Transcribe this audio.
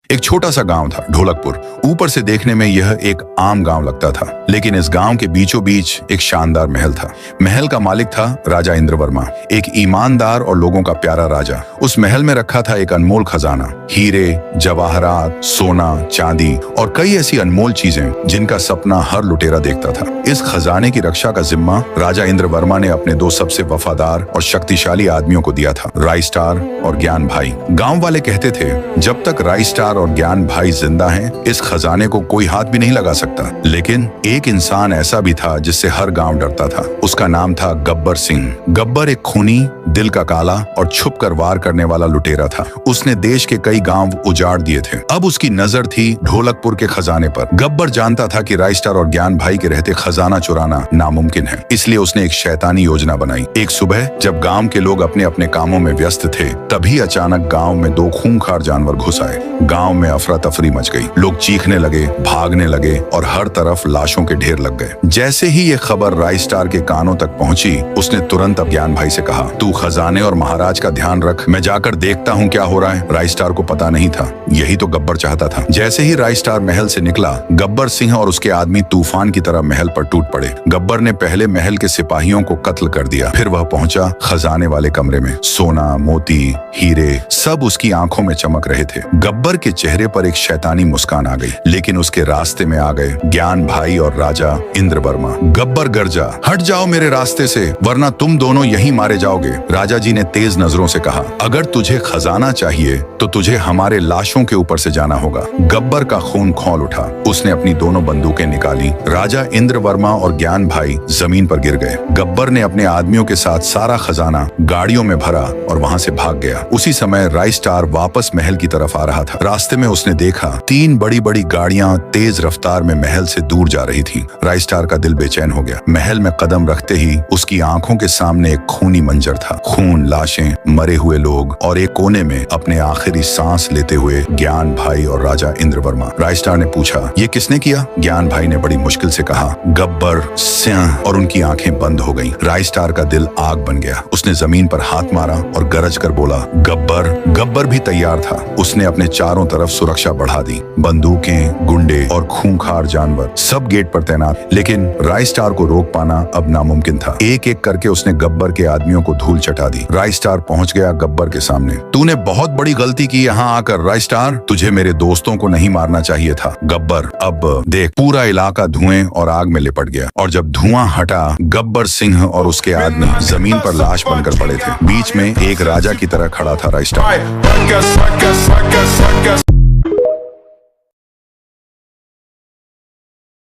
एक छोटा सा गांव था, ढोलकपुर। ऊपर से देखने में यह एक आम गांव लगता था, लेकिन इस गांव के बीचों बीच एक शानदार महल था। महल का मालिक था राजा इंद्रवर्मा, एक ईमानदार और लोगों का प्यारा राजा। उस महल में रखा था एक अनमोल खजाना, हीरे, जवाहरात, सोना, चांदी और कई ऐसी अनमोल चीजें जिनका सपना हर लुटेरा देखता था। इस खजाने की रक्षा का जिम्मा राजा इंद्रवर्मा ने अपने दो सबसे वफादार और शक्तिशाली आदमियों को दिया था, राइस्टार और ज्ञान भाई। गांव वाले कहते थे, जब तक राइस्टार और ज्ञान भाई जिंदा हैं, इस खजाने को कोई हाथ भी नहीं लगा सकता। लेकिन एक इंसान ऐसा भी था जिससे हर गांव डरता था। उसका नाम था गब्बर सिंह। गब्बर एक खूनी, दिल का काला और छुप कर वार करने वाला लुटेरा था। उसने देश के कई गांव उजाड़ दिए थे। अब उसकी नजर थी ढोलकपुर के खजाने पर। गब्बर जानता था कि राइस्टार और ज्ञान भाई के रहते खजाना चुराना नामुमकिन है, इसलिए उसने एक शैतानी योजना बनाई। एक सुबह जब गांव के लोग अपने अपने कामों में व्यस्त थे, तभी अचानक गांव में दो खूंखार जानवर घुस आए। गांव में अफरा तफरी मच गई। लोग चीखने लगे, भागने लगे और हर तरफ लाशों के ढेर लग गए। जैसे ही ये खबर राइस्टार के कानों तक पहुंची, उसने तुरंत अब ज्ञान भाई से कहा, तू खजाने और महाराज का ध्यान रख, मैं जाकर देखता हूँ क्या हो रहा है। राइस्टार को पता नहीं था, यही तो गब्बर चाहता था। जैसे ही राइस्टार महल से निकला, गब्बर सिंह और उसके आदमी तूफान की तरह महल पर टूट पड़े। गब्बर ने पहले महल के सिपाहियों को कत्ल कर दिया, फिर वह पहुंचा खजाने वाले कमरे में। सोना, मोती, हीरे सब उसकी आंखों में चमक रहे थे। गब्बर के चेहरे पर एक शैतानी मुस्कान आ गई, लेकिन उसके रास्ते में आ गए ज्ञान भाई और राजा इंद्रवर्मा। गब्बर गरजा, हट जाओ मेरे रास्ते से, वरना तुम दोनों यहीं मारे जाओगे। राजा जी ने तेज नजरों से कहा, अगर तुझे खजाना चाहिए तो तुझे हमारे लाशों के ऊपर से जाना होगा। गब्बर का खून खौल उठा। उसने अपनी दोनों बंदूकें निकाली। राजा इंद्रवर्मा और ज्ञान भाई जमीन पर गिर गए। गब्बर ने अपने आदमियों के साथ सारा खजाना गाड़ियों में भरा और वहां से भाग गया। उसी समय राइस्टार वापस महल की तरफ आ रहा था। रास्ते में उसने देखा तीन बड़ी बड़ी गाड़ियां तेज रफ्तार में महल से दूर जा रही थीं। राइस्टार का दिल बेचैन हो गया। महल में कदम रखते ही उसकी आंखों के सामने एक खूनी मंजर था। खून, लाशें, मरे हुए लोग और एक कोने में अपने आखिरी सांस लेते हुए ज्ञान भाई और राजा इंद्रवर्मा। राइस्टार ने पूछा, ये किसने किया? ज्ञान भाई ने बड़ी मुश्किल से कहा, गब्बर सिंह। और उनकी आंखें बंद हो गईं। राइस्टार का दिल आग बन गया। उसने जमीन पर हाथ मारा और गरज कर बोला, गब्बर। गब्बर भी तैयार था। उसने अपने चारों तरफ सुरक्षा बढ़ा दी। बंदूकें, गुंडे और खूंखार जानवर सब गेट पर तैनात। लेकिन राइस्टार को रोक पाना अब नामुमकिन था। एक एक करके उसने गब्बर के आदमियों को धूल चटा दी। राइस्टार पहुंच गया गब्बर के सामने। तूने बहुत बड़ी गलती की यहाँ आकर राइस्टार। तुझे मेरे दोस्तों को नहीं मारना चाहिए था। गब्बर, अब देख, पूरा इलाका धुएं और आग में लिपट गया। और जब धुआं हटा, गब्बर सिंह और उसके आदमी जमीन पर लाश बनकर पड़े थे। बीच में एक राजा की तरह खड़ा था राइस्टार।